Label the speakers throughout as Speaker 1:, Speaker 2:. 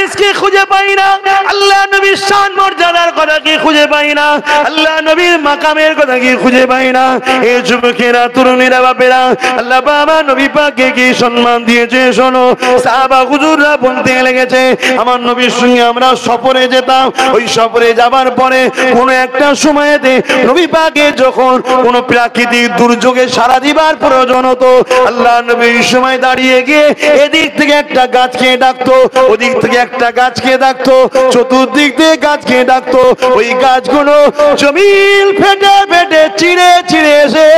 Speaker 1: হাদিস কি খুঁজে পাই না, আল্লাহ নবীর শান মর্যাদার কথা কি খুঁজে পাই না, আল্লাহ নবীর মাকামের কথা কি খুঁজে পাই না। এই যুবকেরা, তরুণীরা, বাপেরা, আল্লাহ বাবা নবী পাককে কি সম্মান দিয়েছে শোনো। সাহাবা হুজুররা বলতে লেগেছে, আমার নবীর সঙ্গে আমরা সফরে যেতাম, ওই সফরে যাবার পরে কোনো একটা সময়েতে নবী পাকে যখন কোনো প্রাকৃতিক দুর্যোগে সারা দিবার প্রয়োজন হতো, আল্লাহ নবীর সময় দাঁড়িয়ে গিয়ে এদিক থেকে একটা গাছকে ডাকতো, ওদিক থেকে একটা গাছকে ডাকতো, চতুর্দিক থেকে গাছকে ডাকতো। ওই গাছগুলো জমিন ফেটে ফেটে চিড়ে চিড়ে এসে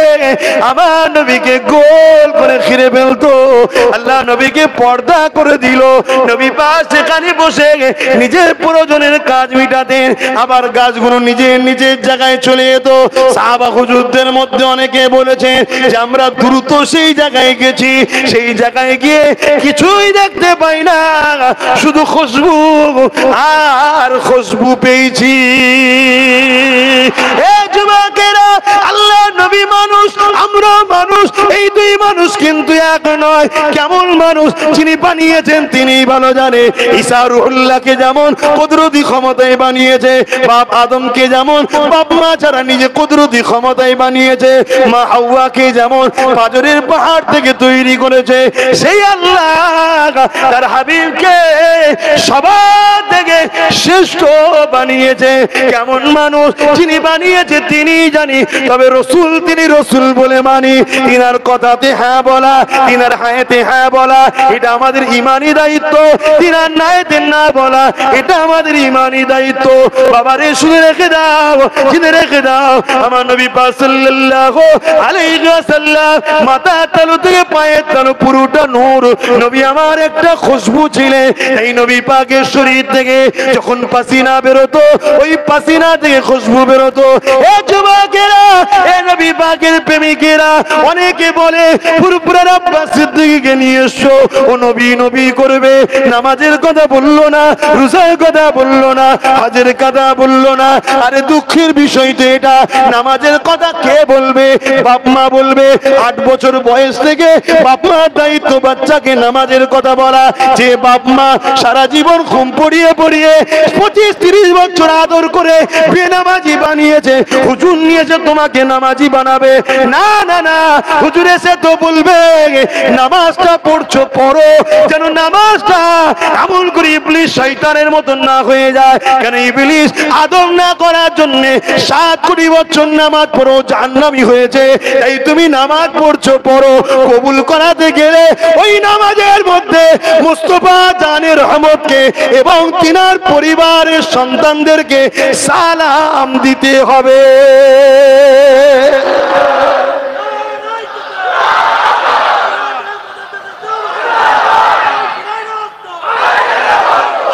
Speaker 1: আমার নবীকে গোল করে ঘিরে ফেলতো। আল্লাহ নবীকে পর্দা করে দিল। নবী পাক সেখানে বসে নিজের প্রয়োজনের কাজ মিটাতেন, আবার গাছগুলো নিজের নিজের জায়গায় চলে যেত। সাহাবা হুজুরদের মধ্যে অনেকে বলেছে যে আমরা দ্রুত সেই জায়গায় গেছি, সেই জায়গায় গিয়ে কিছুই দেখতে পাই না, শুধু খুশবু আর খুশবু পেয়েছি। এ যুবকেরা, আল্লাহ নবী মানুষ, আমরা মানুষ, এই দুই মানুষ কিন্তু এক নয়। কেমন মানুষ যিনি বানিয়েছেন তিনি ভালো জানে। ঈসা রুহুল্লাহকে যেমন কুদরতি ক্ষমতায় বানিয়েছে, বাপ আদমকে যেমন বাপ মা ছাড়া নিজে কুদরতি ক্ষমতায় বানিয়েছে, মা হাওয়াকে যেমন পাথরের পাহাড় থেকে তৈরি করেছে, সেই আল্লাহ তার হাবিবকে সবার থেকে শ্রেষ্ঠ বানিয়েছে। কেমন মানুষ যিনি বানিয়েছে তিনি জানি, তবে রসুল তিনি রসুল বলে মানি। তিনার কথাতে হ্যাঁ বলা, তিনার হায়াতে হ্যাঁ বলা, এটা আমাদের ইমানি দায়িত্ব। তিনার নায়েতে না বলা, এটা আমাদের ইমানি দায়িত্ব। বাবারে শুনে রেখে দাও, শুনে রেখে দাও, আমার নবী পাক সাল্লাল্লাহু আলাইহি ওয়াসাল্লাম মাথা তালু থেকে পায়ের তালু পুরোটা নূর। নবী আমার একটা খুশবু ছিলেন। এই নবী পাকের শরীর থেকে যখন পাসিনা বেরোতো, ওই পাসিনা থেকে খুশবু বেরোতো। এ যুবকেরা, এ নবী পাকের প্রেমিকেরা, অনেকে বলে ফুরফুরার আব্বাস সিদ্দিকীকে নিয়ে এসো, ও নবী নবী করবে, নামাজের কথা বললো না, রোজার কথা বললো না, হজের কথা বললো না। আরে দুঃখের বিষয় তো এটা, নামাজের কথা কে বলবে? বাপ মা বলবে। 8 বছর বয়স থেকে বাপ মার দায়িত্ব বাচ্চাকে নামাজের কথা বলা। যে বাপ মা সারা জীবন ঘুম পড়িয়ে পড়িয়ে 25-30 বছর আদর করে বেনামাজি বানিয়েছে, হুজুর নিয়েছে তোমাকে নামাজি বানাবে। না না না, হুজুর এসে তো বলবে নামাজটা পড়ছো পড়ো, যেন নামাজটা এমন করে ইবলিস শয়তানের মতন না হয়ে যায়। কেন ইবলিস আদর না করার জন্য 7 বছর নামাজ পড়ো জাহান্নামী হয়েছে। তাই তুমি নামাজ পড়ছো পড়ো, কবুল করাতে গেলে ওই নামাজের মধ্যে মুস্তাফা জানের রহমতকে এবং তিনার পরিবারের সন্তানদেরকে সালাম দিতে হবে।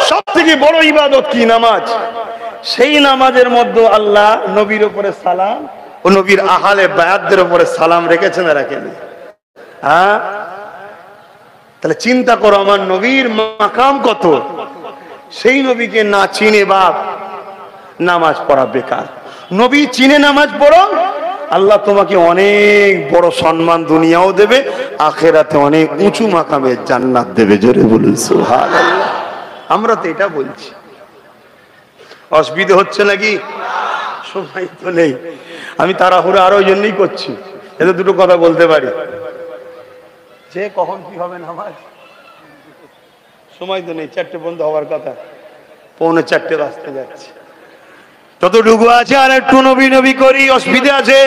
Speaker 1: সবথেকে বড় ইবাদত কি? নামাজ। সেই নামাজের মধ্যে আল্লাহ নবীর উপরে সালাম ও নবীর আহলে বায়াতদের উপরে সালাম রেখেছেন না রাখেন? হ্যাঁ, তাহলে চিন্তা করো আমার নবীর মাকাম কত। সেই নবীকে না চিনে বাপ নামাজ পড়া বেকার। নবী চিনে নামাজ পড়ো, আল্লাহ তোমাকে অনেক বড় সম্মান দুনিয়াও দেবে, আখিরাতে অনেক উঁচু মাকামে জান্নাত দেবে। জোরে বলুন সুবহানাল্লাহ। আমরা তো এটা বলছি। অসুবিধা হচ্ছে নাকি? সময় তো নেই, আমি তাড়াহুড়ো আরো ওই জন্যই করছি, এতে দুটো কথা বলতে পারি। যে কখন কি হবে নামাজ, সময় তো নেই। 4টে বন্ধ হওয়ার কথা, 3:45 রাস্তায় যাচ্ছে। যতটুকু আছে আর একটু নবী নবী করি। অসুবিধা আছে?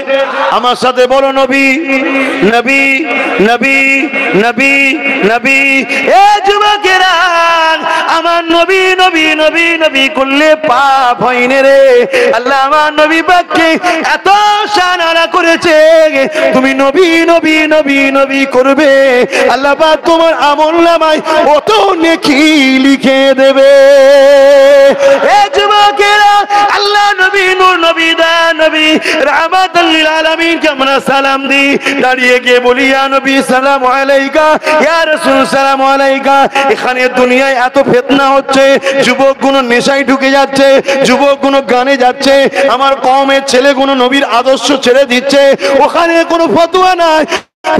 Speaker 1: আমার সাথে বলো নবী নবী নবী নবী নবী। এ যুবকেরা, আমার নবী নবী নবী নবী করলে পাপ হয় না রে। আল্লাহ আমার নবী পাককে এত শানারা করেছে, তুমি নবী নবী নবী নবী করবে, আল্লাহ পাক তোমার আমলনামায় অত নেকি লিখে দেবে। এ যুবকেরা, আল্লাহ নবী নূর নবী দা নবী রাহমাতুল লিল আলামিন কে আমরা সালাম দিই। দাঁড়িয়ে গিয়ে বলি ইয়া নবী সালামু আলাইকা, ইয়া রাসূল সালামু আলাইকা। এখানে দুনিয়ায় এত ফিতনা হচ্ছে, যুবকগুলো নেশায় ঢুকে যাচ্ছে, যুবকগুলো গানে যাচ্ছে, আমার কওমের ছেলেগুলো নবীর আদর্শ ছেড়ে দিচ্ছে। ওখানে কোনো ফতোয়া নাই,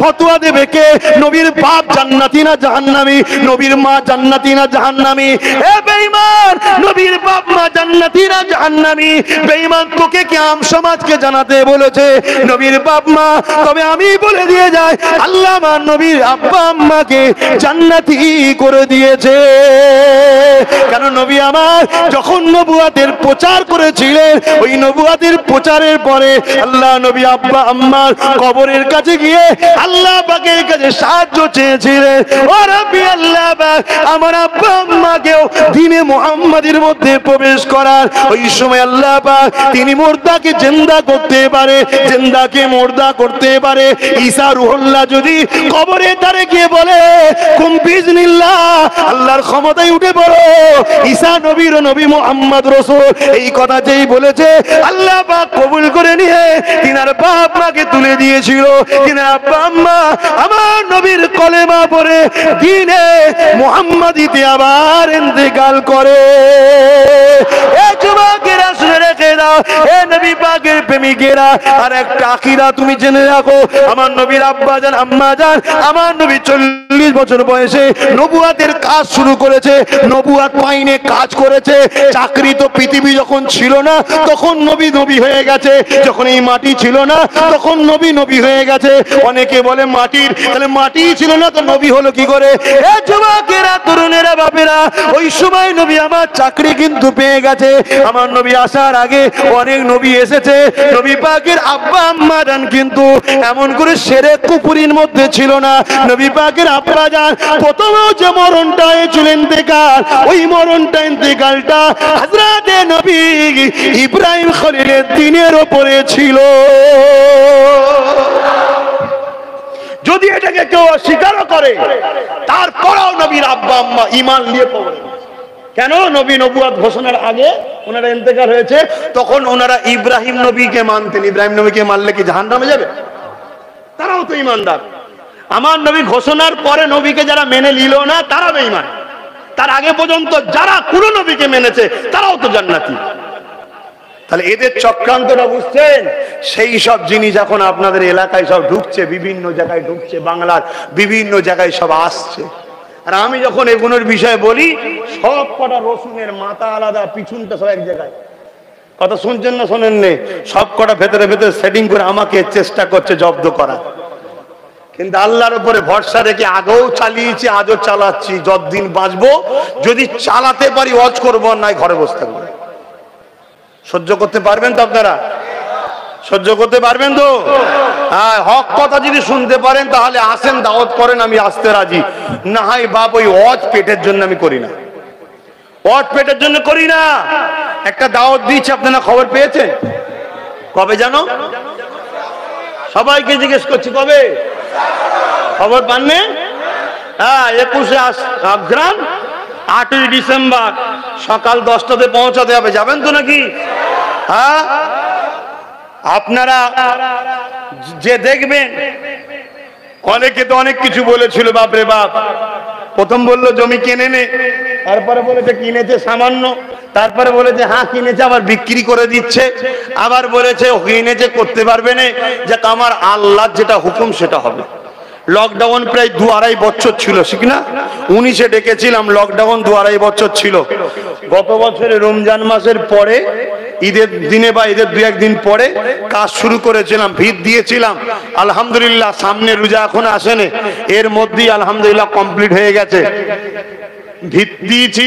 Speaker 1: ফতোয়া দেবে কে? নবীর বাপ জান্নাতি না জাহান্নামী, নবীর মা জান্নাতি না জাহান্নামী? এ বেঈমান, নবীর বাপ মা জান্নাতি না জাহান্নামী? বেঈমান, তোকে কি আম সমাজকে জানাতে বলেছে নবীর বাপ মা? তবে আমি বলে দিয়ে যাই, আল্লাহ আমার নবীর আব্বা আম্মাকে জান্নাতি করে দিয়েছে। কেন? নবী আমার যখন নবুয়াতের প্রচার করেছিলেন, ওই নবুয়াতের প্রচারের পরে আল্লাহ নবী আব্বা আম্মার কবরের কাছে গিয়ে আল্লাহ পাকের কাছে সাহায্য চেয়েছিলেন। ও রাব্বি আল্লাহ পাক, আমার আব্বা আম্মাকেও দ্বীনে মুহাম্মাদের মধ্যে প্রবেশ করার ওই সময় আল্লাহ পাক তিনি মুর্দাকে জিন্দা করতে পারে, জিন্দাকে মুর্দা করতে পারে। ঈসা রূহুল্লাহ যদি কবরে তারে গিয়ে বলে কুম বিইজনিল্লাহ, আল্লাহর ক্ষমতায় উঠে পড়ো, ঈসা নবীর নবী মুহাম্মদ রাসূল, এই কথা যেই বলেছে আল্লাহ পাক কবুল করে নিয়ে তিনার বাপ মাকে তুলে দিয়েছিল। তিনার আব্বা আম্মা আমার নবীর কলেমা পড়ে দ্বীনে মুহাম্মাদিতে আবার ইন্তেকাল করে। এ যুবকেরা শুনে রেখে দাও, এ নবী পাকের প্রেমিকেরা, আর একটা আখিরা তুমি জেনে রাখো, আমার নবীর আব্বা জান আম্মা জান, আমার নবী 40 বছর বয়সে নবুয়াতের কাজ শুরু করেছে, নবুয়াত পাইনে কাজ করেছে। চাকরি তো পৃথিবী যখন ছিল না তখন নবী নবী হয়ে গেছে, যখন এই মাটি ছিল না তখন নবী নবী হয়ে গেছে। অনেকে বলে মাটির, তাহলে মাটি ছিল না তো নবী হলো কি করে? এ যুবকেরা, তরুণেরা, বাপেরা, ওই সময় নবী আমার চাকরি কিন্তু পেয়ে গেছে। আমার নবী আসার আগে অনেক নবী এসেছে। নবী পাকের আব্বা আম্মা জান কিন্তু এমন করে শিরক কুফরির মধ্যে ছিল না। নবী পাকের আব্বা জান প্রথমেও যে মরণটা হয়েছিল ইন্তেকাল, ওই মরণটা ইন্তেকালটা হযরতে নবী ইব্রাহিম খলিলের দ্বীনের উপরে ছিল। যদি এটাকে কেউ অস্বীকার করে, তারপরেও নবীর আব্বা আম্মা ঈমান নিয়ে পড়ে। কেন? নবী নবুয়াত ঘোষণার আগে ওনারা ইন্তেকাল হয়েছে, তখন ওনারা ইব্রাহিম নবীকে মানতেন। ইব্রাহিম নবীকে মানলে কি জাহান্নামে যাবে? তারাও তো ঈমানদার। আমার নবী ঘোষণার পরে নবীকে যারা মেনে নিল না, তারা বেঈমান। তার আগে পর্যন্ত যারা কোন নবীকে মেনেছে তারাও তো জান্নাতি। তাহলে এদের চক্রান্তটা বুঝছেন? সেই সব জিনিস এখন আপনাদের এলাকায় সব ঢুকছে, বিভিন্ন জায়গায় ঢুকছে, বাংলার বিভিন্ন জায়গায় সব আসছে। আর আমি যখন এগুলোর বিষয়ে বলি, সব কটা রসুনের মাথা আলাদা, পিছনটা সব এক জায়গায়। কথা শুনছেন না শোনেন নে? সব কটা ভেতরে ভেতরে সেটিং করে আমাকে চেষ্টা করছে জব্দ করা। কিন্তু আল্লাহর উপরে ভরসা রেখে আগেও চালিয়েছি, আজও চালাচ্ছি। যতদিন বাঁচবো যদি চালাতে পারি ওয়াজ করবো, আর নাই ঘরে বসে থাকবো। সহ্য করতে পারবেন তো আপনারা? সহ্য করতে পারবেন তো? হ্যাঁ, হক কথা যদি শুনতে পারেন তাহলে আসেন, দাওয়াত করেন, আমি আসতে রাজি। না হয় বাপ, ওই ওয়াজ পেটের জন্য আমি করি না, ওয়াজ পেটের জন্য করি না। একটা দাওয়াত দিয়েছি, আপনারা খবর পেয়েছেন? কবে জানো? সবাইকে জিজ্ঞেস করছি, কবে খবর পাননি? হ্যাঁ, 21শে অগ্রহায়ণ, 8ই ডিসেম্বর সকাল 10টাতে পৌঁছাতে হবে। যাবেন তো নাকি? হ্যাঁ, আপনারা যে দেখবেন, অনেকে তো অনেক কিছু বলেছিল, বাপরে বাপ। প্রথম বললো জমি কিনে নে, তারপরে বলেছে কিনেছে সামান্য, তারপরে বলেছে হ্যাঁ কিনেছে আবার বিক্রি করে দিচ্ছে, আবার বলেছে কিনেছে করতে পারবে না, যে আমার আল্লাহ যেটা হুকুম সেটা হবে। লকডাউন প্রায় 2-2.5 বছর ছিল, ঠিক না? 19-এ ডেকেছিলাম, লকডাউন 2-2.5 বছর ছিল। গত বছরে রমজান মাসের পরে, ঈদের দিনে বা ঈদের 2-1 দিন পরে কাজ শুরু করেছিলাম, ভিত দিয়েছিলাম। আলহামদুলিল্লাহ, সামনে রোজা এখন আসেনি, এর মধ্যেই আলহামদুলিল্লাহ কমপ্লিট হয়ে গেছে। ভিত দিয়েছি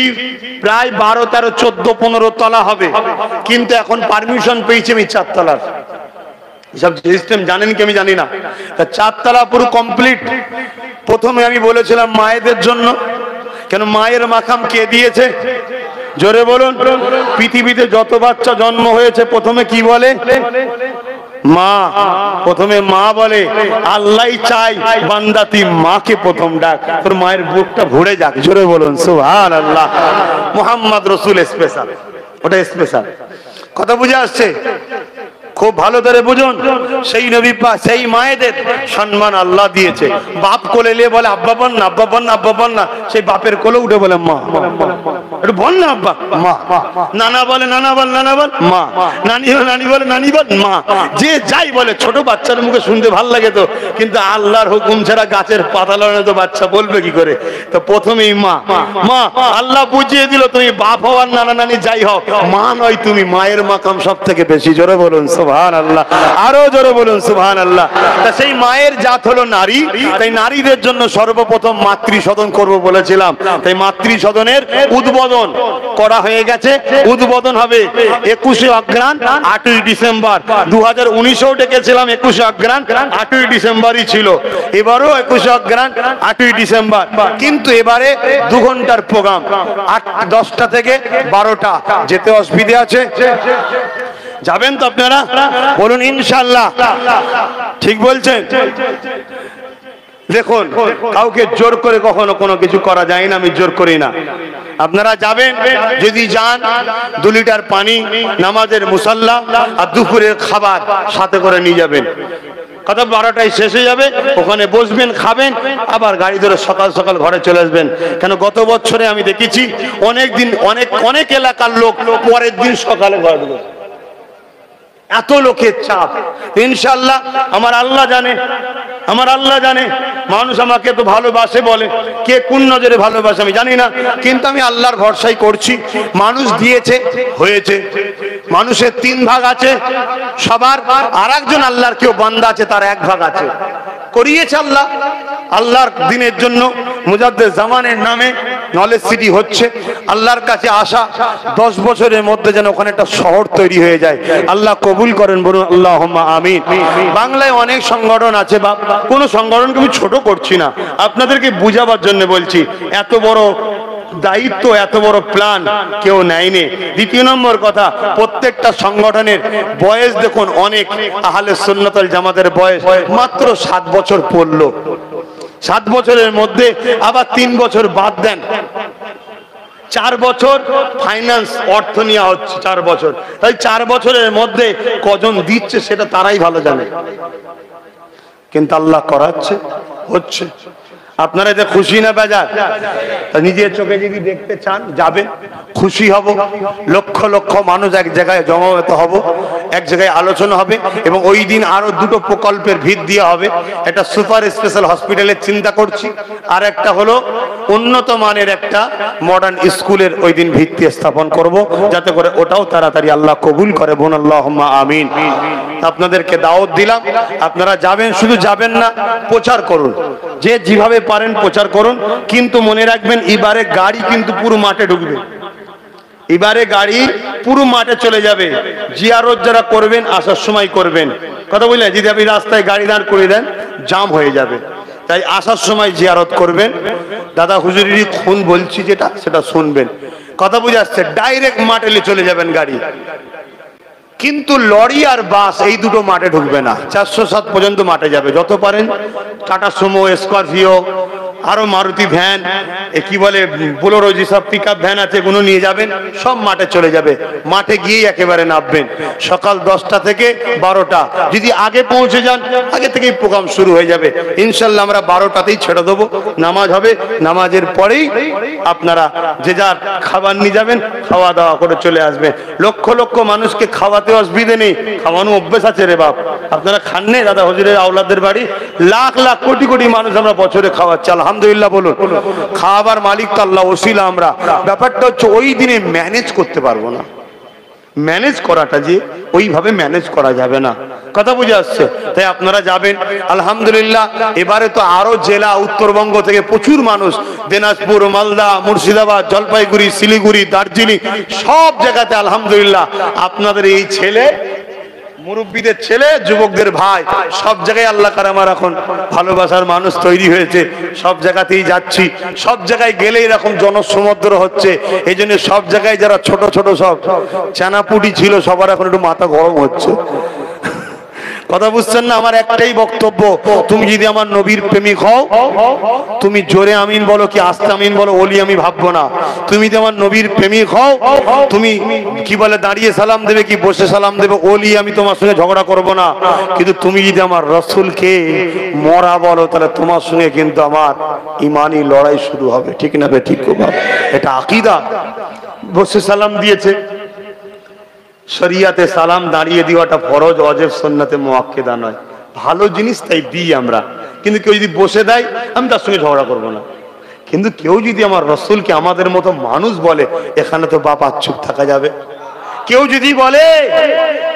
Speaker 1: প্রায় 12, 13, 14, 15 তলা হবে, কিন্তু এখন পারমিশন পেয়েছি আমি 4 তলার। সব সিস্টেম জানেন কি আমি জানি না। 4 তলা পুরো কমপ্লিট। প্রথমে আমি বলেছিলাম মায়েদের জন্য, কেন মায়ের মাকাম কে দিয়েছে? জোরে বলুন। পৃথিবীতে যত বাচ্চা জন্ম হয়েছে প্রথমে কি বলে? মা। প্রথমে মা বলে। আল্লাহ চাই বান্দা তুই মাকে প্রথম ডাক, তোর মায়ের বুকটা ভরে যাক। জোরে বলুন সুবহানাল্লাহ। মুহাম্মদ রাসূল স্পেশাল, ওটা স্পেশাল। কথা বুঝে আসছে? খুব ভালো করে বুঝুন। সেই নবী পাক, সেই মায়েদের সম্মান আল্লাহ দিয়েছে। বাপ কোলে নিয়ে বলে আব্বা বল না, আব্বা বল না, আব্বা বল না, সেই বাপের কোলে উঠে বলে মা। একটু বল না আব্বা, মা। নানা বলে নানা বল, নানা বল, মা। নানি বলে নানি বলে নানি বল, মা। যে যাই বলে, ছোট বাচ্চার মুখে শুনতে ভাল লাগে তো, কিন্তু আল্লাহর হুকুম ছাড়া গাছের পাতা লড়ে তো বাচ্চা বলবে কি করে? তো প্রথমেই মা। মা, আল্লাহ বুঝিয়ে দিল তুমি বাপ হও আর নানা নানি যাই হও, মা নয় তুমি। মায়ের মাকাম সব থেকে বেশি। জোরে বলুন সুবহানাল্লাহ, আরো জোরে বলুন সুবহানাল্লাহ। তা সেই মায়ের জাত হলো নারী, তাই নারীদের জন্য সর্বপ্রথম মাতৃসদন করব বলেছিলাম। তাই মাতৃসদনের উদ্বোধন করা হয়ে গেছে। উদ্বোধন হবে 21শে অগ্রহায়ণ 8ই ডিসেম্বর। 2019-এও ডেকেছিলাম 21শে অগ্রহায়ণ 8ই ডিসেম্বরই ছিল, এবারও 21শে অগ্রহায়ণ 8ই ডিসেম্বর। কিন্তু এবারে 2 ঘন্টার প্রোগ্রাম, 10টা থেকে 12টা। যেতে অসুবিধা আছে? যাবেন তো আপনারা? বলুন ইনশাআল্লাহ। ঠিক বলছেন? দেখুন, কাউকে জোর করে কখনো কোনো কিছু করা যায় না, আমি জোর করি না। আপনারা যাবেন, যদি যান 2 লিটার পানি, নামাজের মুসাল্লা আর দুপুরের খাবার সাথে করে নিয়ে যাবেন। কথা 12টায় শেষ হয়ে যাবে, ওখানে বসবেন, খাবেন, আবার গাড়ি ধরে সকাল সকাল ঘরে চলে আসবেন। কেন গত বছরে আমি দেখেছি অনেক দিন অনেক এলাকার লোক পরের দিন সকালে ঘরে ঢুকে, এত লোকের চাপ। ইনশাআল্লাহ আমার আল্লাহ জানে, আমার আল্লাহ জানে। মানুষ আমাকে তো ভালোবাসে বলে, কে কোন নজরে ভালোবাসে আমি জানি না, কিন্তু আমি আল্লাহর ভরসাই করছি। মানুষ দিয়েছে, হয়েছে। মানুষের 3 ভাগ আছে সবার, আর একজন আল্লাহর কেউ বান্দা আছে, তার 1 ভাগ আছে। করিয়েছে আল্লাহ। আল্লাহর দিনের জন্য মুজাদ্দেদ জামানের নামে নলেজ সিটি হচ্ছে। আল্লাহর কাছে আসা 10 বছরের মধ্যে যেন ওখানে একটা শহর তৈরি হয়ে যায়। আল্লাহ কবুল করেন, বলুন আল্লাহুম্মা আমিন। বাংলায় অনেক সংগঠন আছে, বা কোনো সংগঠনকে আমি ছোট করছি না, আপনাদেরকে বুঝাবার জন্য বলছি। এত বড় দায়িত্ব, এত বড় প্ল্যান কেউ নেয়নি। দ্বিতীয় নম্বর কথা, প্রত্যেকটা সংগঠনের বয়স দেখুন অনেক। আহলে সুন্নাত ওয়াল জামাতের বয়স মাত্র 7 বছর পড়লো। 7 বছরের মধ্যে আবার 3 বছর বাদ দেন, 4 বছর ফাইন্যান্স অর্থ নেওয়া হচ্ছে 4 বছর। তাই 4 বছরের মধ্যে কজন দিচ্ছে সেটা তারাই ভালো জানে, কিন্তু আল্লাহ করাচ্ছে, হচ্ছে। আপনারা এতে খুশি না বেজার? নিজের চোখে যদি দেখতে চান যাবেন, খুশি হব। লক্ষ লক্ষ মানুষ এক জায়গায় জমায়েত হব, এক জায়গায় আলোচনা হবে, এবং ওই দিন আরো 2টো প্রকল্পের ভিত দেওয়া হবে। একটা সুপার স্পেশাল হসপিটালের চিন্তা করছি, আর একটা হলো উন্নত মানের একটা মডার্ন স্কুলের ওই দিন ভিত্তি স্থাপন করব, যাতে করে ওটাও তাড়াতাড়ি আল্লাহ কবুল করে। বোন আল্লাহুম্মা আমিন। আপনাদেরকে দাওয়াত দিলাম, আপনারা যাবেন। শুধু যাবেন না, প্রচার করুন, যে যেভাবে পারেন প্রচার করুন। কিন্তু মনে রাখবেন, এবারে গাড়ি কিন্তু পুরো মাঠে ঢুকবে। এবারে গাড়ি পুরো মাঠে চলে যাবে। জিয়ারত যারা করবেন আসার সময় করবেন, কথা বললেন। যদি আপনি রাস্তায় গাড়ি দাঁড় করে দেন, জাম হয়ে যাবে। তাই আসার সময় জিয়ারত করবেন। দাদা হুজুরেরই খুন বলছি যেটা, সেটা শুনবেন। কথা বুঝে আসছে? ডাইরেক্ট মাঠে চলে যাবেন গাড়ি, কিন্তু লরি আর বাস এই 2টো মাঠে ঢুকবে না। 407 পর্যন্ত মাঠে যাবে। যত পারেন টাটা সুমো, স্করপিও, আরো মারুতি ভ্যান, কি বলে বোলেরো, যেসব পিকআপ ভ্যান আছে এগুলো নিয়ে যাবেন, সব মাঠে চলে যাবে। মাঠে গিয়ে একেবারে নামবেন। সকাল 10টা থেকে 12টা। যদি আগে পৌঁছে যান, আগে থেকেই প্রোগ্রাম শুরু হয়ে যাবে। ইনশাল্লাহ আমরা 12টাতেই ছেড়ে দেবো, নামাজ হবে। নামাজের পরেই আপনারা যে যার খাবার নিয়ে যাবেন, খাওয়া দাওয়া করে চলে আসবেন। লক্ষ লক্ষ মানুষকে খাওয়াতে অসুবিধে নেই, খাওয়ানো অভ্যেস আছে রে বাপ। আপনারা খান নেই? দাদা হুজুরের আওলাদের বাড়ি লাখ লাখ কোটি কোটি মানুষ আমরা বছরে খাওয়াচ্ছি, আলহামদুলিল্লাহ বলুন। খাওয়াবার মালিক তো আল্লাহ, ওসিলা আমরা। ব্যাপারটা হচ্ছে ওই দিনে ম্যানেজ করতে পারবো না। ম্যানেজ করাটা যে ওইভাবে ম্যানেজ করা যাবে না, কথা বুঝে আসছে? তাই আপনারা যাবেন। আলহামদুলিল্লাহ এবারে তো আরো জেলা, উত্তরবঙ্গ থেকে প্রচুর মানুষ, দিনাজপুর, মালদা, মুর্শিদাবাদ, জলপাইগুড়ি, শিলিগুড়ি, দার্জিলিং, সব জায়গাতে আলহামদুলিল্লাহ আপনাদের এই ছেলে, মুরব্বীদের ছেলে, যুবকদের ভাই, সব জায়গায় আল্লাহ কারামার এখন ভালোবাসার মানুষ তৈরি হয়েছে। সব জায়গাতেই যাচ্ছি, সব জায়গায় গেলে এরকম জনসমুদ্র হচ্ছে। এই জন্য সব জায়গায় যারা ছোট ছোট সব চানাপুটি ছিল, সবার এখন একটু মাথা গরম হচ্ছে। কথা বুঝছেন না? আমার একটাই বক্তব্য, তুমি যদি আমার নবীর প্রেমিক হও, তুমি জোরে আমিন বলো কি আস্তে আমিন বলো, ওলি আমি ভাববো না। তুমি যদি আমার নবীর প্রেমিক হও, তুমি কি বলে দাঁড়িয়ে সালাম দেবে কি বসে সালাম দেবে, ওলি আমি তোমার সঙ্গে ঝগড়া করব না। কিন্তু তুমি যদি আমার রসুলকে মরা বলো, তাহলে তোমার সঙ্গে কিন্তু আমার ইমানি লড়াই শুরু হবে। ঠিক না? ঠিক, এটা আকীদা। বসে সালাম দিয়েছে। শরিয়াতে সালাম দাঁড়িয়ে দেওয়াটা ফরজ, ওয়াজিব, সুন্নতে মুআক্কাদা নয়। ভালো জিনিস তাই দিই আমরা, কিন্তু কেউ যদি বসে দেয় আমি তার সঙ্গে ঝগড়া করবো না। কিন্তু কেউ যদি আমার রসুলকে আমাদের মতো মানুষ বলে, এখানে তো বাপ চুপ থাকা যাবে? কেউ যদি বলে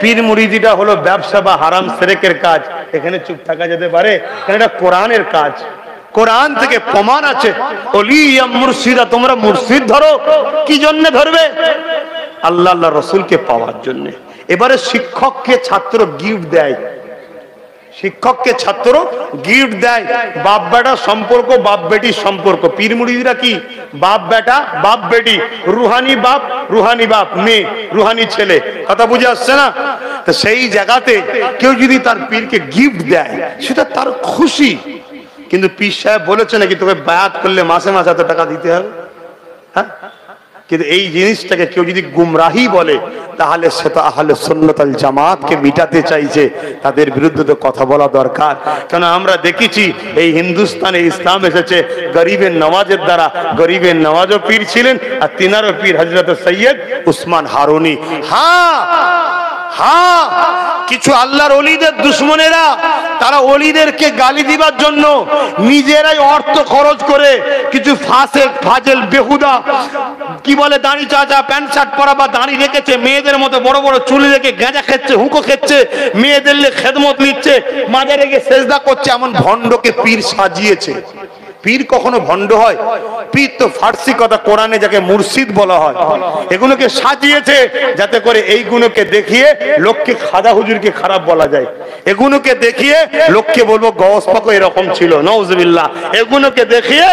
Speaker 1: পীর মুরিদিটা হলো ব্যবসা বা হারাম সেরেকের কাজ, এখানে চুপ থাকা যেতে পারে? কারণ এটা কোরআনের কাজ, কোরআন থেকে প্রমাণ আছে। ওলিয়া মুর্শিদা, তোমরা মুর্শিদ ধরো, কি জন্য ধরবে? আল্লাহ আল্লাহ রসুলকে পাওয়ার জন্য। এবারে শিক্ষককে ছাত্র গিফট দেয়, শিক্ষককে ছাত্র গিফট দেয়। বাপ বেটা সম্পর্ক, বাপ বেটির সম্পর্ক। পীর মুরিদিরা কি বাপ বেটা, বাপ বেটি, রুহানি বাপ, রুহানি বাপ, মেয়ে, রুহানি ছেলে। কথা বুঝে আসছে না? তো সেই জায়গাতে কেউ যদি তার পীরকে গিফট দেয়, সেটা তার খুশি। কিন্তু পীর সাহেব বলেছে নাকি তোকে বায়াত করলে মাসে মাসে এত টাকা দিতে হবে? হ্যাঁ, কিন্তু এই জিনিসটাকে কেউ যদি গুমরাহি বলে, তাহলে সেটা আহলে সুন্নাত ওয়াল জামাতকে মিটাতে চাইছে। তাদের বিরুদ্ধে তো কথা বলা দরকার। কেন আমরা দেখেছি এই হিন্দুস্তানে ইসলাম এসেছে গরিবের নওয়াজের দ্বারা। গরিবের নওয়াজও পীর ছিলেন, আর তিনারও পীর হযরত সৈয়দ উসমান হারুনি। হ্যাঁ হ্যাঁ, কিছু আল্লাহর ওলিদের দুশমনেরা তারা ওলিদেরকে গালি দিবার জন্য নিজেরাই অর্থ খরচ করে কিছু ফাসেক ফাজেল বেহুদা, কি বলে, দাড়ি চাচা, প্যান্ট শার্ট পরা বা দাড়ি রেখেছে, মেয়েদের মতো বড় বড় চুল রেখে গাঁজা খেচ্ছে, হুঁকো খেচ্ছে, মেয়েদের খেদমত নিচ্ছে, মাজারে গিয়ে সেজদা করছে, এমন ভণ্ডকে পীর সাজিয়েছে। পীর কখনো ভণ্ড হয়? পীর তো ফার্সি কথা, কোরআনে যাকে মুর্শিদ বলা হয়। এগুলোকে সাজিয়েছে যাতে করে এইগুলোকে দেখিয়ে লোককে খাদা হুজুরকে খারাপ বলা যায়। এগুলোকে দেখিয়ে লোককে বলবো গওস পাক এরকম ছিল, নাউজুবিল্লাহ। এগুলোকে দেখিয়ে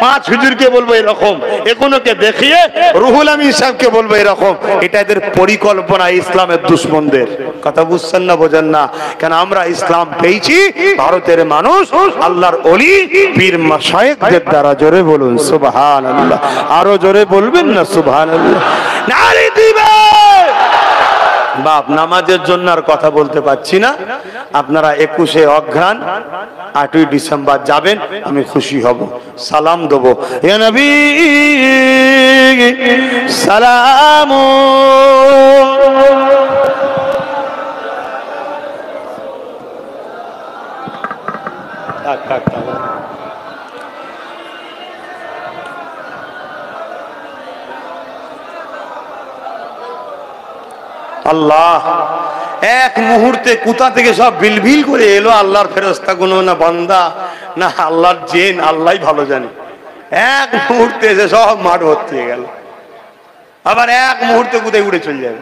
Speaker 1: পাঁচ হুজুরকে বলবো এরকম, এগুলোকে দেখিয়ে রুহুল আমিন সাহেবকে বলবো এরকম। এটা এদের পরিকল্পনা, ইসলামের দুশমনদের। কথা বুঝছেন না, বোঝেন না? কেন আমরা ইসলাম পেয়েছি ভারতের মানুষ আল্লাহর ওলি পীর মাশায়েখদের দ্বারা। জোরে বলুন সুবহানাল্লাহ। আরো জোরে বলবেন না সুবহানাল্লাহ? নারে দিবে বাপ। নামাজের জন্য আর কথা বলতে পারছি না। আপনারা 21শে অঘ্রাণ 8ই ডিসেম্বর যাবেন, আমি খুশি হব, সালাম দেব। ইয়া নবী সালাম। আল্লাহ এক মুহূর্তে কোথা থেকে সব বিলবিল করে এলো আল্লাহর ফেরেশতা গুলো, না বান্দা না আল্লাহর জিন, আল্লাহই ভালো জানে। এক মুহূর্তে এসে সব মাঠ ভর্তি হয়ে গেল, আবার এক মুহূর্তে কোথায় উড়ে চলে যাবে।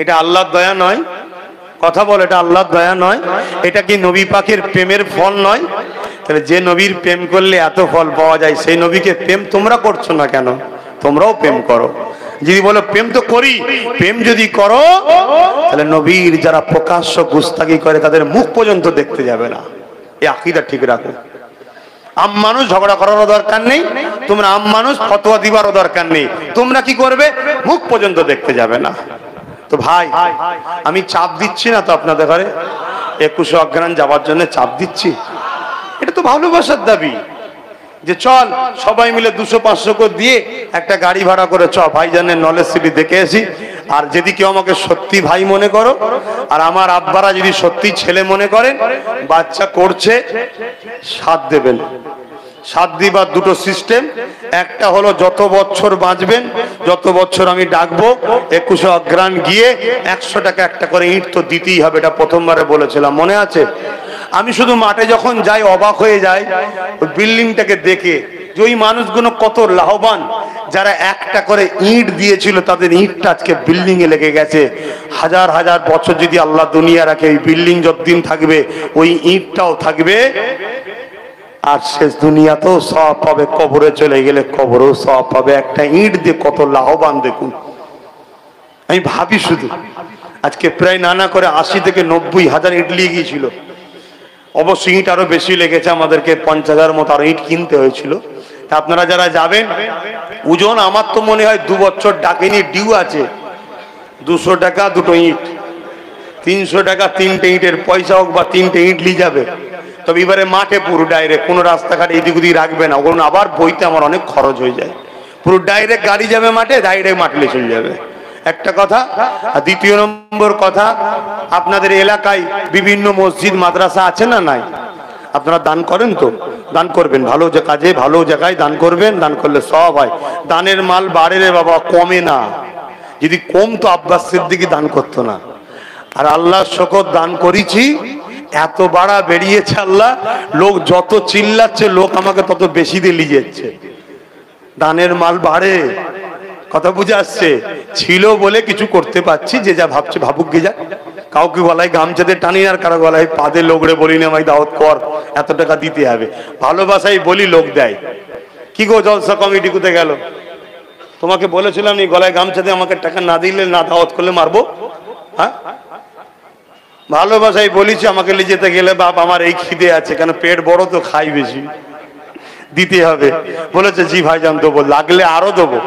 Speaker 1: এটা আল্লাহর দয়া নয়? কথা বল, এটা আল্লাহর দয়া নয়? এটা কি নবী পাকের প্রেমের ফল নয়? তাহলে যে নবীর প্রেম করলে এত ফল পাওয়া যায়, সেই নবীকে প্রেম তোমরা করছো না কেন? তোমরাও প্রেম করো। যদি বলো প্রেম তো করি, প্রেম যদি করো তাহলে নবীর যারা প্রকাশ্য গুস্তাখি করে তাদের মুখ পর্যন্ত দেখতে যাবে না। এই আকীদা ঠিক রাখো। আম মানুষ ঝগড়া করারও দরকার নেই, তোমরা আম মানুষ ফতোয়া দিবারও দরকার নেই। তোমরা কি করবে? মুখ পর্যন্ত দেখতে যাবে না। তো ভাই, আমি চাপ দিচ্ছি না তো আপনাদের ঘরে 21শে অঘ্রাণ যাওয়ার জন্য চাপ দিচ্ছি? এটা তো ভালোবাসার দাবি যে চল সবাই মিলে 200-500 করে দিয়ে একটা গাড়ি ভাড়া করে চ ভাইজানের নলেজ সিটি দেখে আসি। আর যদি কেউ আমাকে সত্যি ভাই মনে করো, আর আমার আব্বারা যদি সত্যি ছেলে মনে করেন, বাচ্চা করছে, সাথ দেবেন। সাত দিবার দুটো সিস্টেম। একটা হলো যত বছর বাঁচবেন, যত বছর আমি ডাকবো, 21শে অঘ্রাণ গিয়ে 100 টাকা একটা করে ইট তো দিতেই হবে। এটা প্রথমবারে বলেছিলাম, মনে আছে? আমি শুধু মাঠে যখন যাই অবাক হয়ে যাই ওই বিল্ডিংটাকে দেখে, যে ওই মানুষগুলো কত লাভবান। যারা একটা করে ইট দিয়েছিল তাদের ইটটা আজকে বিল্ডিং এ লেগে গেছে। হাজার হাজার বছর যদি আল্লাহ দুনিয়া রাখে, এই বিল্ডিং যতদিন থাকবে ওই ইটটাও থাকবে। আর শেষ দুনিয়াতেও সব পাবে, কবরে চলে গেলে কবরেও সব পাবে। একটা ইট দিয়ে কত লাভবান দেখুন। আমি ভাবি শুধু আজকে প্রায় নানা করে 80 থেকে 90 হাজার ইট নিয়ে গিয়েছিল। অবশ্যই ইট আরো বেশি লেগেছে, আমাদেরকে 50,000 মতো আরো ইট কিনতে হয়েছিল। তা আপনারা যারা যাবেন, ওজন আমার তো মনে হয় 2 বছর ডাকেনি, ডিউ আছে। 200 টাকা দুটো ইট, 300 টাকা 3টে ইটের পয়সা হোক বা 3টে ইট নিয়ে যাবে। তবে এবারে মাঠে পুরো ডাইরেক্ট, কোনো রাস্তাঘাট এদিক ওদিক রাখবে না, ওগুলো আবার বইতে আমার অনেক খরচ হয়ে যায়। পুরো ডাইরেক্ট গাড়ি যাবে মাঠে, ডাইরেক্ট মাঠে চলে যাবে, একটা কথা। আর দ্বিতীয় নম্বর কথা, আপনাদের এলাকায় বিভিন্ন মসজিদ মাদ্রাসা আছে না নাই? আপনারা দান করেন তো? দান করবেন, ভালো যে কাজে ভালো জায়গায় দান করবেন, দান করলে সব হয়। দানের মাল বাড়ে রে বাবা, কমে না। যদি কমতো আব্বাস সিদ্দিকী দান করতো না। আর আল্লাহর শকর দান করেছি, এত বাড়া বেরিয়েছে আল্লাহ, লোক যত চিল্লাচ্ছে লোক আমাকে তত বেশি দিয়ে নিয়ে যাচ্ছে। দানের মাল বাড়ে, কথা বুঝে আসছে। ছিল বলে কিছু করতে পারছি, যে যা ভাবছে ভাবুক গে যা। কাউকে গলায় গামছাতে টানি, আর কারো গলায় পাদে লোকরে বলি না ভাই দাওয়াত কর, এত টাকা দিতে হবে। ভালোবাসাই বলি, লোক দেয়। কি গো জলসা কমিটি কোথায় গেল? তোমাকে বলেছিলাম নি গলায় গামছাতে আমাকে টাকা না দিলে, না দাওয়াত করলে মারবো? হ্যাঁ, ভালোবাসাই বলেছি, আমাকে নিয়ে যেতে গেলে বাপ আমার এই খিদে আছে, কেন পেট বড় তো, খাই বেশি, দিতে হবে। বলেছে জি ভাইজান দেবো, লাগলে আরো দেবো।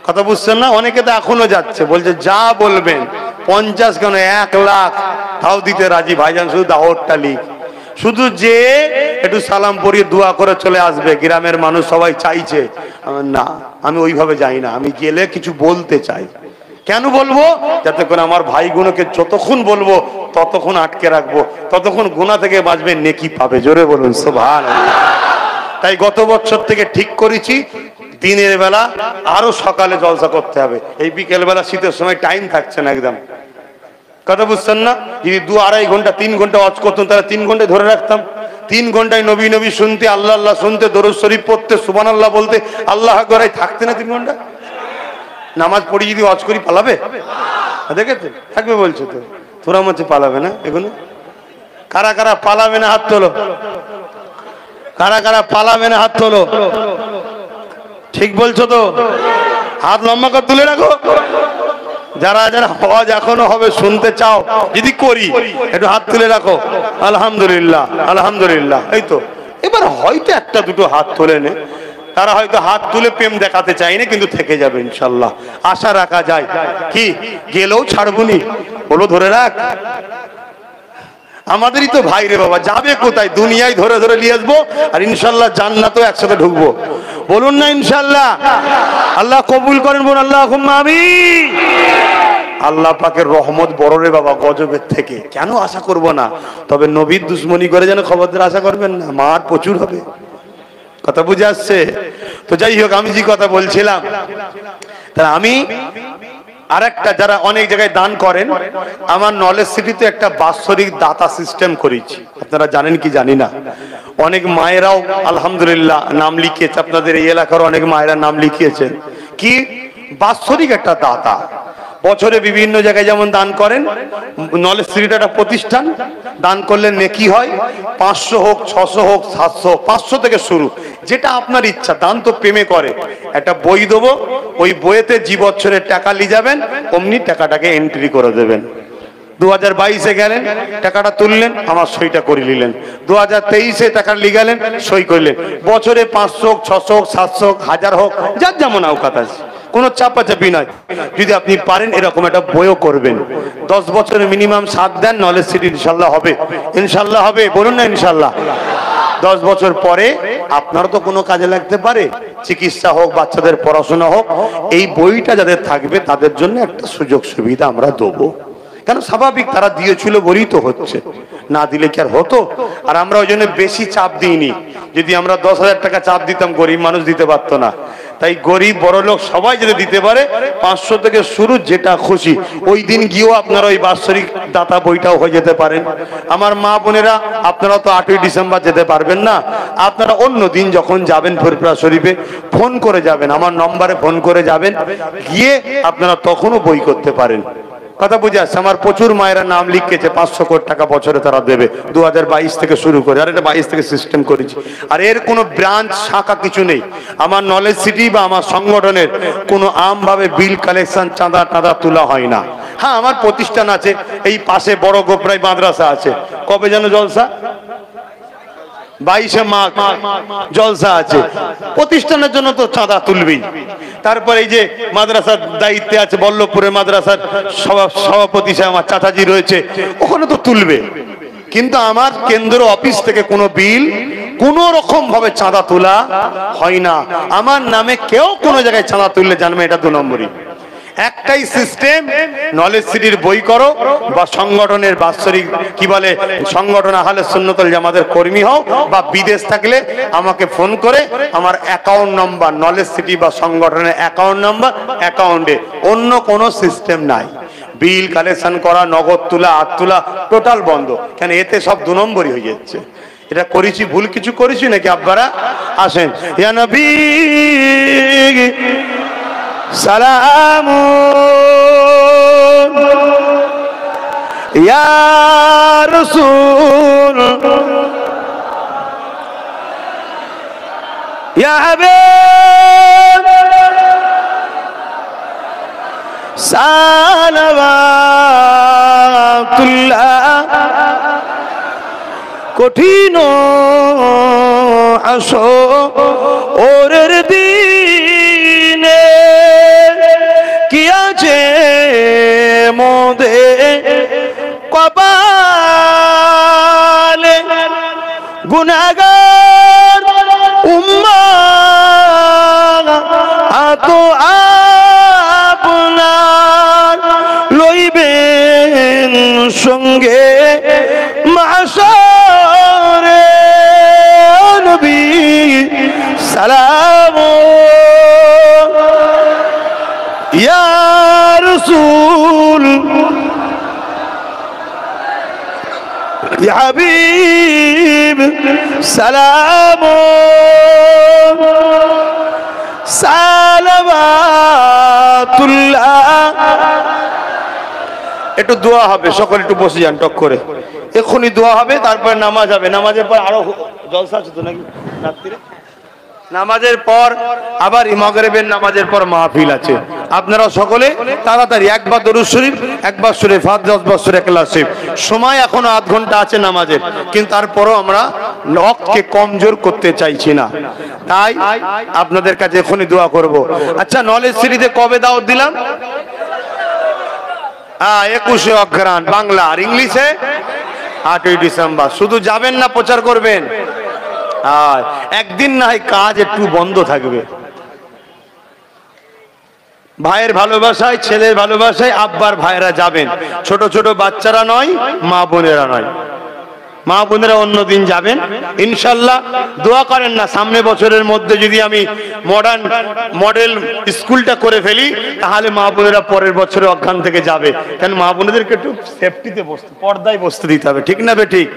Speaker 1: কথা বুঝছেন না? অনেকে তো এখনো যাচ্ছে, বলছে যা বলবেন 50 কেন 1 লাখ তাও দিতে রাজি ভাইজান, শুধু দাওয়াতটা লিখ। শুধু যে একটু সালাম পরিয়ে দোয়া করে চলে আসবে, গ্রামের মানুষ সবাই চাইছে। না, আমি ওইভাবে যাই না, আমি গেলে কিছু বলতে চাই। কেন বলবো? যাতে করে আমার ভাই গুণকে যতক্ষণ বলবো ততক্ষণ আটকে রাখবো, ততক্ষণ গুনাহ থেকে বাঁচবে, নেকি পাবে। জোরে বলুন সুবহানাল্লাহ। তাই গত বছর থেকে ঠিক করেছি, দিনের বেলা আরো সকালে জলসা করতে হবে। এই বিকেল বেলা শীতের সময় টাইম থাকছে না একদম, কথা বুঝছেন না? যদি 2-2.5 ঘন্টা 3 ঘন্টা ওয়াজ করতাম, তাহলে 3 ঘন্টায় ধরে রাখতাম। 3 ঘন্টায় নবী নবী শুনতে, আল্লাহ আল্লাহ শুনতে, দরুদ শরীফ পড়তে, সুবহানাল্লাহ বলতে, আল্লাহ আকবার থাকতে না 3 ঘন্টা। নামাজ পড়ি যদি ওয়াজ করি পালাবে? দেখেছে থাকবে বলছে তো, তোরা মধ্যে পালাবে না এগুলো? কারা কারা পালাবে না হাত তোলো, কারা কারা পালাবে না হাত তোলো। ঠিক বলছো তো? হাত লম্বা করে তুলে রাখো। যারা যারা হজ এখনো হবে শুনতে চাও, যদি করি একটু হাত তুলে রাখো। আলহামদুলিল্লাহ, আলহামদুলিল্লাহ। এই তো এবার হয়তো একটা দুটো হাত তোলে নে, তারা হয়তো হাত তুলে প্রেম দেখাতে চাইনি, কিন্তু থেকে যাবে ইনশাল্লাহ, আশা রাখা যায়। কি গেলেও ছাড়বুনি, বলো ধরে রাখ। আমাদেরই তো ভাই রে বাবা, যাবে কোথায়? দুনিয়ায় ধরে ধরে নিয়ে আসবো, আর ইনশাল্লাহ জান্নাতেও একসাথে ঢুকবো। বলুন না ইনশাল্লাহ। আল্লাহ কবুল করেন, বলুন আল্লাহুম্মা আমিন। আল্লাহ পাকের রহমত বড় রে বাবা, গজবের থেকে। কেন আশা করব না? তবে নবীর দুশ্মনী করে যেন খবরদার আশা করবেন না, মার প্রচুর হবে। কথা বুঝে আসছে তো? যাই হোক, আমি যে কথা বলছিলাম, তা আমি আরেকটা, যারা অনেক জায়গায় দান করেন, আমার নলেজ সিটিতে একটা বাৎসরিক দাতা সিস্টেম করেছি। আপনারা জানেন কি জানি না, অনেক মায়েরাও আলহামদুলিল্লাহ নাম লিখিয়েছে, আপনাদের এই এলাকার অনেক মায়েরা নাম লিখিয়েছেন। কি বাৎসরিক একটা দাতা, বছরে বিভিন্ন জায়গায় যেমন দান করেন, নলেজ সিটির একটা প্রতিষ্ঠান, দান করলে নেকি হয়। 500 হোক, 600 হোক, 700, 500 থেকে শুরু, যেটা আপনার ইচ্ছা। দান তো প্রেমে করে। একটা বই দেবো, ওই বইয়েতে যে বছরের টাকা নিয়ে যাবেন অমনি টাকাটাকে এন্ট্রি করে দেবেন। 2022-এ গেলেন, টাকাটা তুললেন, আমার সইটা করে নিলেন। 2023-এ টাকা নিয়ে গেলেন, সই করলেন। বছরে 500 হোক, 600 হোক, 700 হোক, 1000 হোক, যার যেমন আওকাত আছে, কোনো চাপাচাপি নয়। যদি আপনি পারেন এরকম একটা বইও করবেন। 10 বছরের মিনিমাম সাথ দেন, নলেজ সিটি ইনশাল্লাহ হবে, ইনশাল্লাহ হবে। বলুন না ইনশাল্লাহ। 10 বছর পরে আপনারও তো কোনো কাজে লাগতে পারে, চিকিৎসা হোক, বাচ্চাদের পড়াশোনা হোক। এই বইটা যাদের থাকবে তাদের জন্য একটা সুযোগ সুবিধা আমরা দেবো। কেন? স্বাভাবিক, তারা দিয়েছিল বলেই তো হচ্ছে, না দিলে কি আর হতো? আর আমরা ওই জন্য বেশি চাপ দিইনি। যদি আমরা 10,000 টাকা চাপ দিতাম, গরিব মানুষ দিতে পারতো না। তাই গরিব বড় লোক সবাই যদি দিতে পারে, 500 থেকে শুরু, যেটা খুশি। ওই দিন গিয়েও আপনারা ওই বাৎসরিক দাতা বইটাও হয়ে যেতে পারেন। আমার মা বোনেরা, আপনারা তো 8ই ডিসেম্বর যেতে পারবেন না, আপনারা অন্য দিন যখন যাবেন ফুরফুরা শরীফে ফোন করে যাবেন, আমার নম্বরে ফোন করে যাবেন, গিয়ে আপনারা তখনও বই করতে পারেন। কথা বুঝে আসছে? আমার প্রচুর মায়েরা নাম লিখেছে, 500 কোটি টাকা বছরে তারা দেবে 2022 থেকে শুরু করে। আর এটা 22 থেকে সিস্টেম করেছি। আর এর কোনো ব্রাঞ্চ শাখা কিছু নেই। আমার নলেজ সিটি বা আমার সংগঠনের কোনো আমভাবে বিল কালেকশন, চাঁদা টাঁদা তোলা হয় না। হ্যাঁ, আমার প্রতিষ্ঠান আছে, এই পাশে বড় গোপরাই মাদ্রাসা আছে। কবে যেন জলসা? 22শে মার্চ জলসা আছে। প্রতিষ্ঠানের জন্য তো চাঁদা তুলবেই। তারপর এই যে মাদ্রাসার দায়িত্বে আছে, বল্লভপুরের মাদ্রাসার সভাপতি সাহেব আমার চাচাজি রয়েছে, ওখানে তো তুলবে। কিন্তু আমার কেন্দ্র অফিস থেকে কোনো বিল কোনো রকম ভাবে চাঁদা তোলা হয় না। আমার নামে কেউ কোনো জায়গায় চাঁদা তুললে জানবে এটা 2 নম্বরই। একটাই সিস্টেম, নলেজ সিটির বই করো বা সংগঠনের বাৎসরিক কি বলে সংগঠন আহলে সুন্নাতুল জামাতের কর্মী হও, বা বিদেশ থাকলে আমাকে ফোন করে আমার অ্যাকাউন্ট নাম্বার, নলেজ সিটি বা সংগঠনের অ্যাকাউন্ট নাম্বার, অ্যাকাউন্টে, অন্য কোনো সিস্টেম নাই। বিল কালেকশন করা, নগদ তোলা, হাত তোলা টোটাল বন্ধ। কেন এতে সব 2 নম্বরই হয়ে যাচ্ছে। এটা করেছি, ভুল কিছু করেছি নাকি আব্বারা? আসেন। ইয়া নবী সালাম ইয়া রাসূল ইয়া হাবিব সালাওয়াতুল্লাহ। কঠিন আসরের দিনে কি আছে মোদে কপালে, গুনাহগার উম্মাহ আতো আপনার লইবেন সঙ্গে মাশারে। নবী সালাম ইয়া রাসূল ইয়া হাবিব সালাম সালাওয়াতুল্লাহ। একটু দোয়া হবে, সকলে একটু বসে যান টক করে, এক্ষুনি দোয়া হবে, তারপরে নামাজ হবে। নামাজের পর আরো জলসা আছে তো নাকি রাত্রিরে? নামাজের পর আবার মাগরিবের নামাজের পর মাহফিল আছে। আপনারা সকলে তাড়াতাড়ি একবার দরুদ শরীফ, একবার সূরা ফাতিহা, 10 বার সূরা ইখলাস শরীফ। সময় এখনো আধ ঘন্টা আছে নামাজের, কিন্তু তারপরও আমরা ওয়াক্তকে কমজোর করতে চাইছি না, তাই আপনাদের কাছে এখনই দোয়া করব। আচ্ছা, নলেজ সিটিতে কবে দাওয়াত দিলাম? 21 অগ্রহায়ণ বাংলা, আর ইংলিশে 8ই ডিসেম্বর। শুধু যাবেন না, প্রচার করবেন। একদিন না হয় কাজ একটু বন্ধ থাকবে। ভাইয়ের ভালোবাসায়, ছেলের ভালোবাসায় আব্বার ভাইরা যাবেন, ছোট ছোট বাচ্চারা নয়, মা বোনেরা নয়। মা বোনেরা অন্যদিন যাবেন ইনশাল্লাহ। দোয়া করেন না, সামনে বছরের মধ্যে যদি আমি মডেল স্কুলটা করে ফেলি, তাহলে মা বোনেরা পরের বছরে ওখান থেকে যাবে। কারণ মা বোনেদেরকে একটু সেফটিতে বসতে, পর্দায় বসতে দিতে হবে, ঠিক না বেঠিক?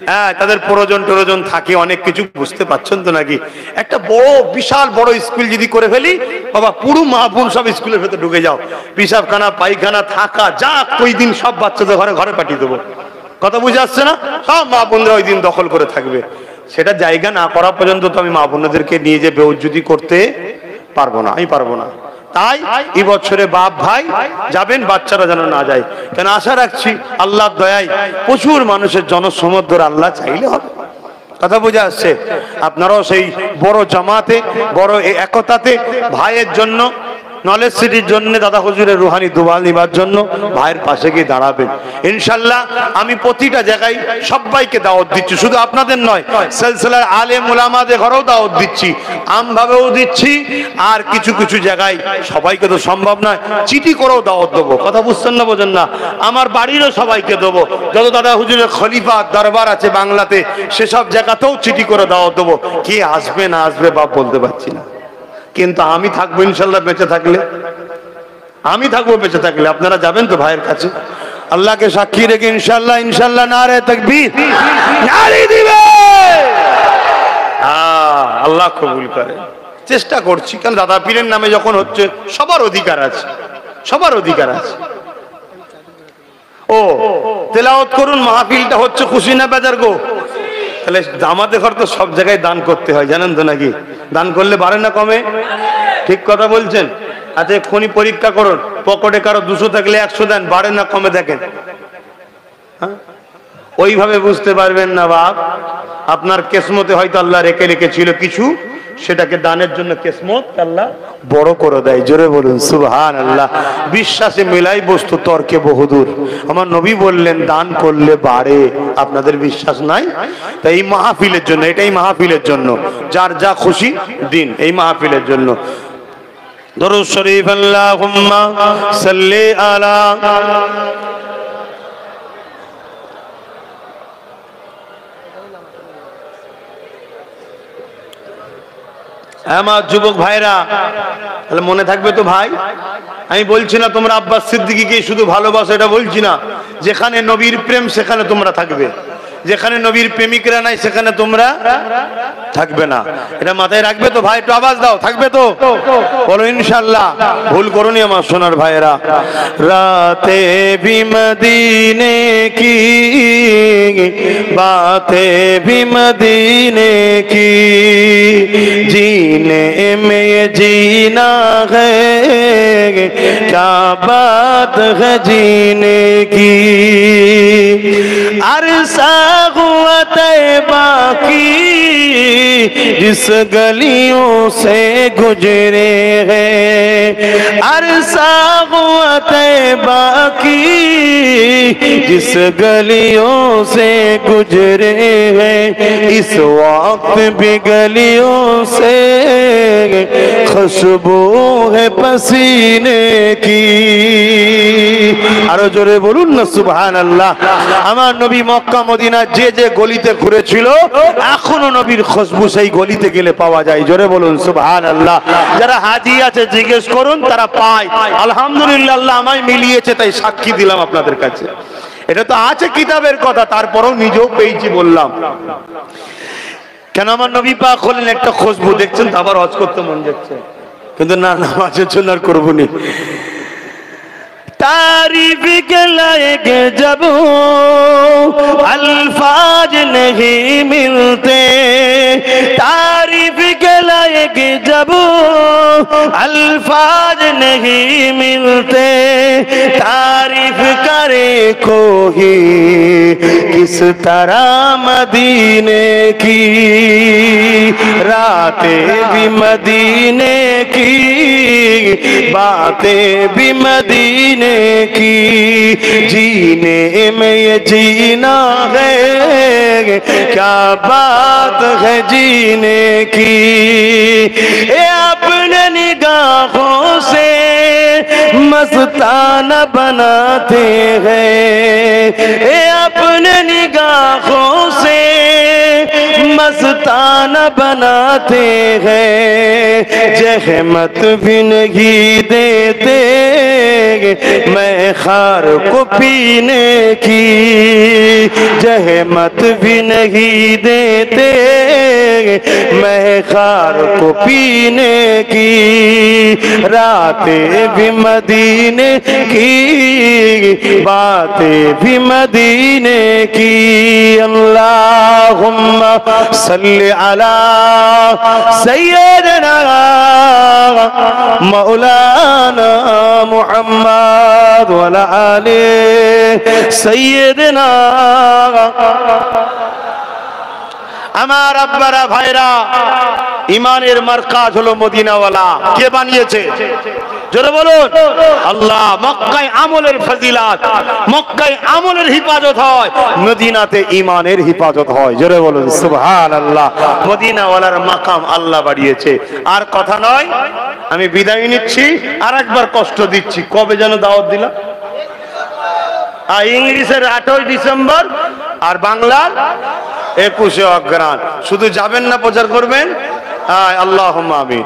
Speaker 1: হ্যাঁ, তাদের প্রয়োজন থাকে, অনেক কিছু বুঝতে পারছেন তো নাকি? একটা বড় বিশাল বড় স্কুল যদি করে ফেলি, বাবা পুরো মা বোন সব স্কুলের ভেতরে ঢুকে যাও, পিসাবখানা পায়খানা থাকা যা কই দিন সব বাচ্চাদের ঘরে ঘরে পাঠিয়ে দেবো। কথা বুঝে আসছে না? সব মা বোনরা ওই দিন দখল করে থাকবে। সেটা জায়গা না করা পর্যন্ত তো আমি মা বোনদেরকে নিয়ে যে বেউজ্জুতি করতে পারবো না, আমি পারবো না। তাই এই বছরে বাপ ভাই যাবেন, বাচ্চারা যেন না যায়। কেন আশা রাখছি আল্লাহর দয়ায় প্রচুর মানুষের জনসমুদ্র আল্লাহ চাইলে হবে। কথা বুঝে আসছে? আপনারাও সেই বড় জামাতে, বড় একতাতে ভাইয়ের জন্য, নলেজ সিটির জন্য, দাদা হুজুরের রুহানি দুয়া নিবার জন্য ভাইয়ের পাশে গিয়ে দাঁড়াবেন ইনশাল্লাহ। আমি প্রতিটা জায়গায় সবাইকে দাওয়াত দিচ্ছি, শুধু আপনাদের নয়, সিলসিলার আলেম উলামাদের ঘরেও দাওয়াত দিচ্ছি, আমভাবেও দিচ্ছি, আর কিছু কিছু জায়গায় সবাইকে তো সম্ভব নয়, চিঠি করেও দাওয়াত দেবো। কথা বুঝছেন না, বোঝেন না? আমার বাড়িরও সবাইকে দেবো, যত দাদা হুজুরের খলিফা দরবার আছে বাংলাতে, সেসব জায়গাতেও চিঠি করে দাওয়াত দেবো। কে আসবে না আসবে বাপ বলতে পারছি না, কিন্তু আমি থাকবো ইনশাল্লাহ। বেঁচে থাকলে, আমি থাকবো বেঁচে থাকলে। আপনারা যাবেন তো ভাইয়ের কাছে, আল্লাহকে সাক্ষী রেখে ইনশাল্লাহ। ইনশাল্লাহ নারে তাকবীর, নারে দিবে। আল্লাহ কবুল করে। চেষ্টা করছি, কারণ দাদা পীরের নামে যখন হচ্ছে, সবার অধিকার আছে, সবার অধিকার আছে। ও তেলাওয়াত করুন, মাহফিলটা হচ্ছে খুশি না বেজার গো? তাহলে আমাদের ঘর তো সব জায়গায় দান করতে হয়, জানেন তো নাকি? দান করলে বাড়ে না কমে? ঠিক কথা বলছেন। আচ্ছা, এক্ষুনি পরীক্ষা করুন, পকেটে কারো 200 থাকলে 100 দেন, বাড়ে না কমে দেখেন। হ্যাঁ, ওইভাবে বুঝতে পারবেন না বাপ। আপনার কিসমতে হয়তো আল্লাহ রেখে রেখেছিল কিছু, সেটাকে দানের জন্য কিসমত আল্লাহ বড় করে দেয়। জোরে বলুন সুবহানাল্লাহ। বিশ্বাসে মেলাই বস্তু তর্কে বহুদূর। আমার নবী বললেন দান করলে বাড়ে। আপনাদের বিশ্বাস নাই? তাই এই মাহফিলের জন্য, এটাই মাহফিলের জন্য, যার যা খুশি দিন, এই মাহফিলের জন্য। দরুদ শরীফ আল্লাহুম্মা সাল্লি আলা। আমার যুবক ভাইরা, তাহলে মনে থাকবে তো ভাই? আমি বলছি না তোমরা আব্বাস সিদ্দিকীকে শুধু ভালোবাসো, এটা বলছি না। যেখানে নবীর প্রেম সেখানে তোমরা থাকবে, যেখানে নবীর প্রেমিকরা নাই সেখানে তোমরা থাকবে না। এটা মাথায় রাখবে তো ভাই? একটু আওয়াজ দাও, থাকবে তো? বলো ইনশাআল্লাহ। ভুল করোনি আমার সোনার ভাইরা। রাতে ভি মদিনে কি বাতে ভি মদিনে কি, जीने में ये जीना है क्या बात है जीने की, अरसा हुआ तैबा की जिस गलियों से गुजरे हैं, अरसा हुआ तैबा की जिस गलियों से गुजरे हैं, इस वक्त भी गलियों से खुशबू है पसीने की। আরো জোরে বলুন না সুবহানাল্লাহ। আমার নবী মক্কা মদিনা যে যে গলিতে ঘুরেছিল, এখনো নবীর খুশবু সেই গলিতে গেলে পাওয়া যায়। জোরে বলুন সুবহানাল্লাহ। যারা হাজি আছে জিজ্ঞেস করুন, তারা পায়। আলহামদুলিল্লাহ, আল্লাহ আমায় মিলিয়েছে, তাই সাক্ষী দিলাম আপনাদের কাছে। এটা তো আছে কিতাবের কথা, তারপরেও নিজেও পেয়েছি বললাম। কেন? আমার নবী পাক হলেন একটা খুশবু। দেখছেন তো, আবার হজ করতে মন যাচ্ছে, কিন্তু না, নামাজের জন্য আর করবো নি। तारीफ के लायक जब अल्फाज नहीं मिलते, तारीफ के लायक जब अल्फाज नहीं मिलते, तारीफ करे कोई किस तरह मदीने की, रातें भी मदीने की बातें भी मदीने की, जीने में ये जीना है क्या बात है जीने की, ये अपने निगाहों से मस्ताना बनाते हैं, ये अपने निगाहों से मस्ताना बनाते हैं, जहमत भी नहीं देते मैं खार को पीने की, जहमत भी नहीं देते मैं खार को पीने की, रातें भी मदीने की बातें भी मदीने की। अल्लाहुम्मा सल्ली अला सय्यदना मौलाना मुहम्मद व अला आले सय्यदना। আমার আব্বারা ভাইরা, ইমানের মার্কাজ হলো মদিনাওয়ালা। কে বানিয়েছে? জোরে বলুন আল্লাহ। মক্কায় আমলের ফজিলাত, মক্কায় আমলের হিফাজত হয়, মদিনাতে ইমানের হিফাজত হয়। জোরে বলুন সুবহানাল্লাহ। মদিনাওয়ালার মাকাম আল্লাহ বাড়িয়েছে। আর কথা নয়, আমি বিদায় নিচ্ছি। আর একবার কষ্ট দিচ্ছি। কবে যেন দাওয়াত দিলাম? ইংলিশের 8ই ডিসেম্বর আর বাংলার 21শে অগ্রহায়ণ। শুধু যাবেন না, প্রচার করবেন। আল্লাহুম্মা আমিন।